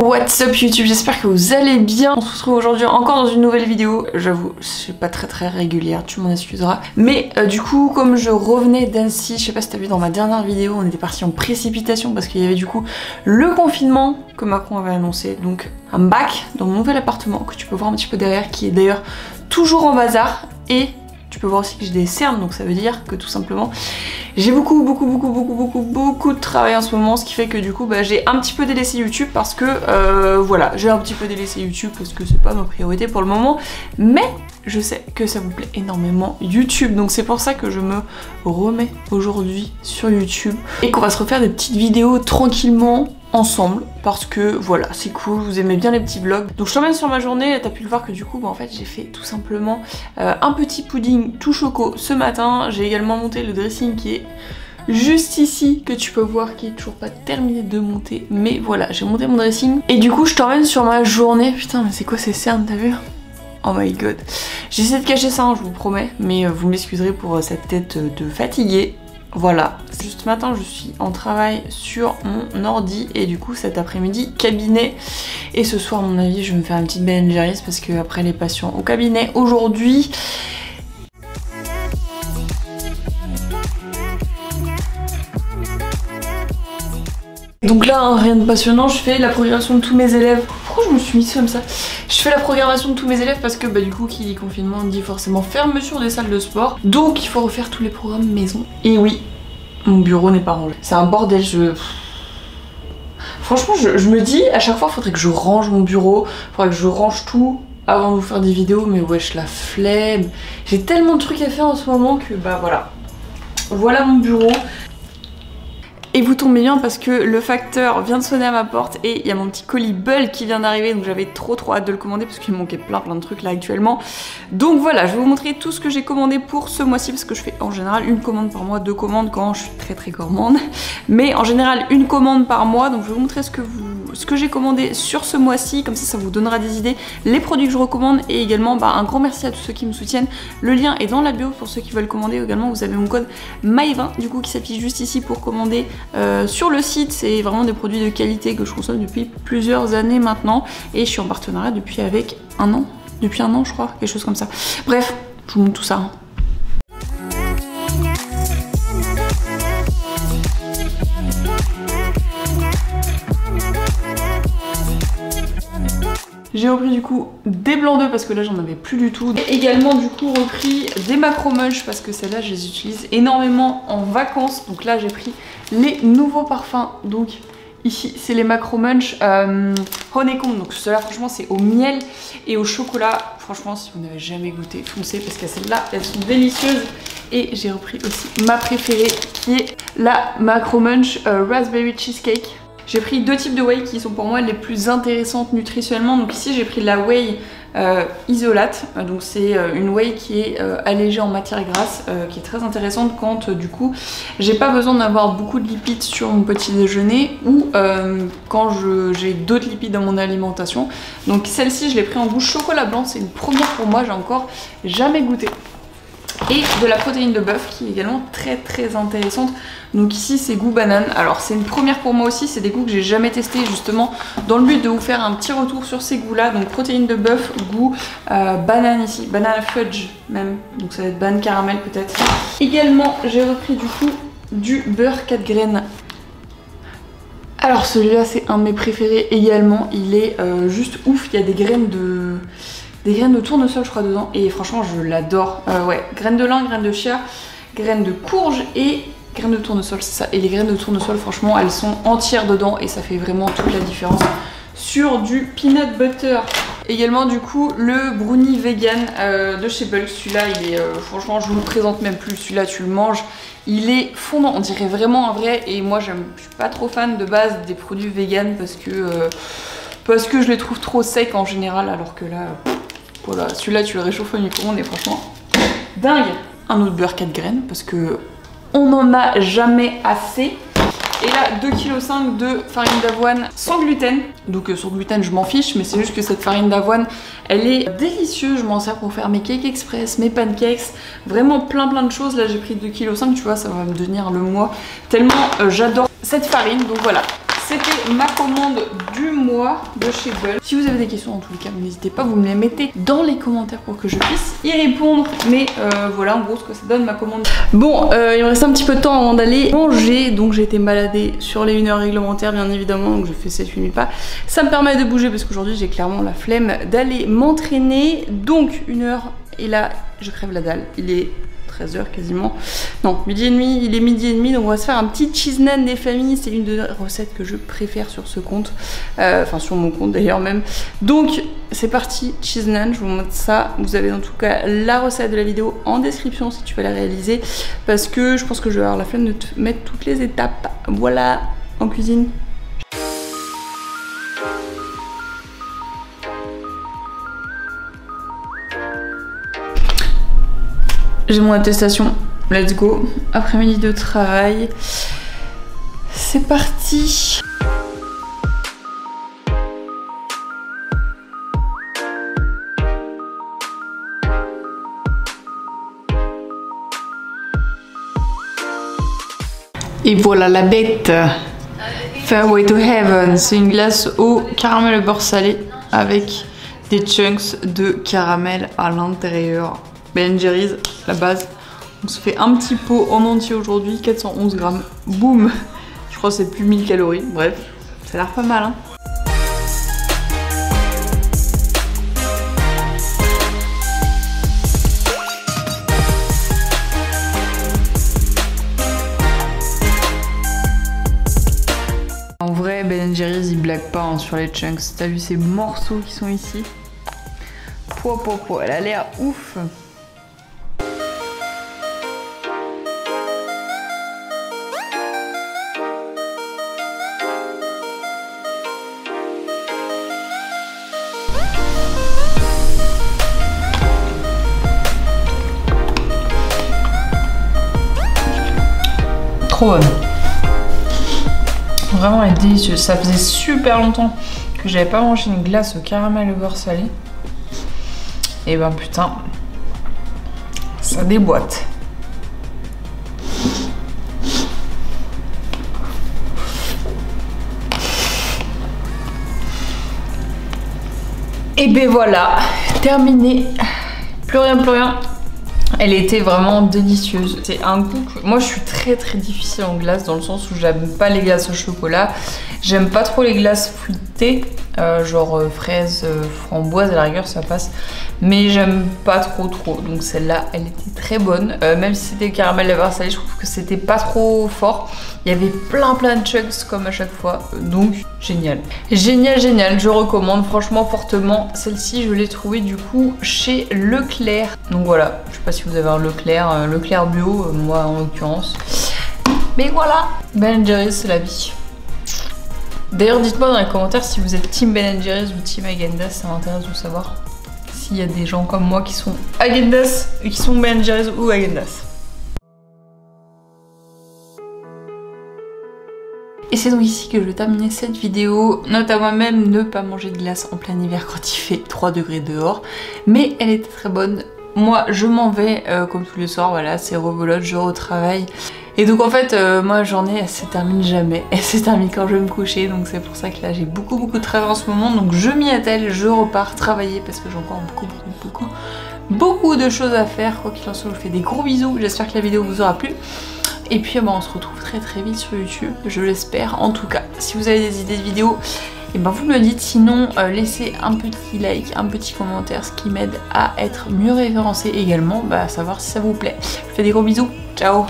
What's up YouTube, j'espère que vous allez bien. On se retrouve aujourd'hui encore dans une nouvelle vidéo. J'avoue, je suis pas très régulière, tu m'en excuseras. Mais du coup, comme je revenais d'Annecy, je sais pas si t'as vu dans ma dernière vidéo, on était parti en précipitation parce qu'il y avait du coup le confinement que Macron avait annoncé. Donc un bac dans mon nouvel appartement que tu peux voir un petit peu derrière, qui est d'ailleurs toujours en bazar. Et tu peux voir aussi que j'ai des cernes, donc ça veut dire que tout simplement j'ai beaucoup de travail en ce moment, ce qui fait que du coup j'ai un petit peu délaissé YouTube parce que voilà, j'ai un petit peu délaissé YouTube parce que c'est pas ma priorité pour le moment, mais je sais que ça vous plaît énormément YouTube, donc c'est pour ça que je me remets aujourd'hui sur YouTube et qu'on va se refaire des petites vidéos tranquillement ensemble parce que voilà, c'est cool, vous aimez bien les petits vlogs. Donc je t'emmène sur ma journée, t'as pu le voir que du coup en fait j'ai fait tout simplement un petit pudding tout choco ce matin. J'ai également monté le dressing qui est juste ici, que tu peux voir, qui est toujours pas terminé de monter, mais voilà, j'ai monté mon dressing et du coup je t'emmène sur ma journée. Putain, mais c'est quoi ces cernes, t'as vu? Oh my god, j'essaie de cacher ça, hein, je vous promets, mais vous m'excuserez pour cette tête de fatiguée. Voilà, juste ce matin je suis en travail sur mon ordi et du coup cet après-midi cabinet, et ce soir à mon avis je vais me faire une petite Ben & Jerry's parce que après les patients au cabinet aujourd'hui. Donc là, hein, rien de passionnant, je fais la programmation de tous mes élèves. Pourquoi je me suis mise comme ça? Je fais la programmation de tous mes élèves parce que du coup qui dit confinement dit forcément fermeture des salles de sport. Donc il faut refaire tous les programmes maison. Et oui, mon bureau n'est pas rangé. C'est un bordel, franchement je me dis à chaque fois faudrait que je range mon bureau, faudrait que je range tout avant de vous faire des vidéos, mais wesh la flemme. J'ai tellement de trucs à faire en ce moment que voilà. Voilà mon bureau. Et vous tombez bien parce que le facteur vient de sonner à ma porte et il y a mon petit colis Bull qui vient d'arriver, donc j'avais trop hâte de le commander parce qu'il me manquait plein de trucs là actuellement. Donc voilà, je vais vous montrer tout ce que j'ai commandé pour ce mois-ci parce que je fais en général une commande par mois, 2 commandes quand je suis très gourmande. Mais en général une commande par mois, donc je vais vous montrer ce que j'ai commandé sur ce mois-ci, comme ça vous donnera des idées, les produits que je recommande et également un grand merci à tous ceux qui me soutiennent. Le lien est dans la bio pour ceux qui veulent commander également, vous avez mon code MAY20 du coup qui s'affiche juste ici pour commander. Sur le site, c'est vraiment des produits de qualité que je consomme depuis plusieurs années maintenant et je suis en partenariat depuis un an je crois, quelque chose comme ça. Bref, je vous montre tout ça. J'ai repris du coup des blancs d'œufs parce que là j'en avais plus du tout. Et également du coup repris des Macro Munch parce que celles-là je les utilise énormément en vacances. Donc là j'ai pris les nouveaux parfums. Donc ici c'est les Macro Munch Honeycomb. Donc ceux-là franchement c'est au miel et au chocolat. Franchement si vous n'avez jamais goûté, foncez parce que celles-là elles sont délicieuses. Et j'ai repris aussi ma préférée qui est la Macro Munch Raspberry Cheesecake. J'ai pris deux types de whey qui sont pour moi les plus intéressantes nutritionnellement. Donc ici j'ai pris la whey isolate. Donc c'est une whey qui est allégée en matière grasse, qui est très intéressante quand du coup j'ai pas besoin d'avoir beaucoup de lipides sur mon petit déjeuner ou quand j'ai d'autres lipides dans mon alimentation. Donc celle-ci je l'ai pris en goût chocolat blanc, c'est une première pour moi, j'ai encore jamais goûté. Et de la protéine de bœuf qui est également très intéressante. Donc ici c'est goût banane. Alors c'est une première pour moi aussi, c'est des goûts que j'ai jamais testés justement dans le but de vous faire un petit retour sur ces goûts là. Donc protéine de bœuf, goût banane ici, banane fudge même. Donc ça va être banane caramel peut-être. Également j'ai repris du coup du beurre 4 graines. Alors celui-là c'est un de mes préférés également. Il est juste ouf, il y a des graines de tournesol je crois dedans et franchement je l'adore. Ouais, graines de lin, graines de chia, graines de courge et graines de tournesol, c'est ça. Et les graines de tournesol franchement elles sont entières dedans et ça fait vraiment toute la différence sur du peanut butter. Également du coup le brownie vegan de chez Bulk. Celui-là il est franchement je vous le présente même plus, celui-là tu le manges, il est fondant, on dirait vraiment un vrai. Et moi je suis pas trop fan de base des produits vegan parce que je les trouve trop secs en général, alors que là voilà, celui-là tu le réchauffes au micro-ondes et franchement dingue. Un autre beurre 4 graines parce que on n'en a jamais assez. Et là 2,5 kg de farine d'avoine sans gluten. Donc sans gluten je m'en fiche, mais c'est juste que cette farine d'avoine elle est délicieuse. Je m'en sers pour faire mes cakes express, mes pancakes, vraiment plein de choses. Là j'ai pris 2,5 kg, tu vois, ça va me devenir le mois tellement j'adore cette farine. Donc voilà, c'était ma commande du mois de chez Bulk. Si vous avez des questions en tout cas, n'hésitez pas, vous me les mettez dans les commentaires pour que je puisse y répondre. Mais voilà en gros ce que ça donne ma commande. Bon, il me reste un petit peu de temps avant d'aller manger. Donc j'ai été baladée sur les 1 heure réglementaires bien évidemment. Donc je fais 7-8 pas. Ça me permet de bouger parce qu'aujourd'hui j'ai clairement la flemme d'aller m'entraîner. Donc 1 heure et là je crève la dalle. Il est 13h quasiment. Non, midi et demi, il est midi et demi, donc on va se faire un petit cheese naan des familles. C'est une des recettes que je préfère sur ce compte. Enfin sur mon compte d'ailleurs même. Donc c'est parti, cheese naan, je vous montre ça. Vous avez en tout cas la recette de la vidéo en description si tu veux la réaliser. Parce que je pense que je vais avoir la flemme de te mettre toutes les étapes. Voilà, en cuisine. J'ai mon attestation, let's go. Après-midi de travail, c'est parti. Et voilà la bête. Fairway to Heaven, c'est une glace au caramel au beurre salé avec des chunks de caramel à l'intérieur. Ben Jerry's, la base. On se fait un petit pot en entier aujourd'hui, 411 grammes. Boum. Je crois que c'est plus 1000 calories. Bref, ça a l'air pas mal, hein. En vrai, Ben Jerry's, il blague pas hein, sur les chunks. T'as vu ces morceaux qui sont ici? Elle a l'air ouf. Trop bonne. Vraiment elle est délicieuse. Ça faisait super longtemps que j'avais pas mangé une glace au caramel au beurre salé. Et ben putain, ça déboîte. Et ben voilà, terminé. Plus rien, plus rien. Elle était vraiment délicieuse. C'est un goût que... Moi je suis très difficile en glace dans le sens où j'aime pas les glaces au chocolat. J'aime pas trop les glaces fruitées. genre fraise, framboise à la rigueur ça passe, mais j'aime pas trop donc celle-là elle était très bonne, même si c'était caramel lèvres salé, je trouve que c'était pas trop fort, il y avait plein de chunks comme à chaque fois, donc génial, je recommande franchement fortement. Celle-ci je l'ai trouvée du coup chez Leclerc, donc voilà, je sais pas si vous avez un Leclerc bio, moi en l'occurrence, mais voilà, Ben Jerry's c'est la vie. D'ailleurs, dites-moi dans les commentaires si vous êtes Team Ben & Jerry's ou Team Häagen-Dazs, ça m'intéresse de savoir s'il y a des gens comme moi qui sont Häagen-Dazs et qui sont Ben & Jerry's ou Häagen-Dazs. Et c'est donc ici que je vais terminer cette vidéo. Note à moi-même, ne pas manger de glace en plein hiver quand il fait 3 degrés dehors. Mais elle était très bonne. Moi, je m'en vais comme tous les soirs, voilà, c'est rebelote, je retravaille. Et donc en fait, moi journée elle se termine jamais, elle se termine quand je vais me coucher, donc c'est pour ça que là j'ai beaucoup de travail en ce moment, donc je m'y attelle, je repars travailler parce que j'ai encore beaucoup de choses à faire. Quoi qu'il en soit, je vous fais des gros bisous, j'espère que la vidéo vous aura plu. Et puis on se retrouve très vite sur YouTube, je l'espère. En tout cas, si vous avez des idées de vidéos, et ben vous me le dites, sinon laissez un petit like, un petit commentaire, ce qui m'aide à être mieux référencé également, à savoir si ça vous plaît. Je vous fais des gros bisous, ciao.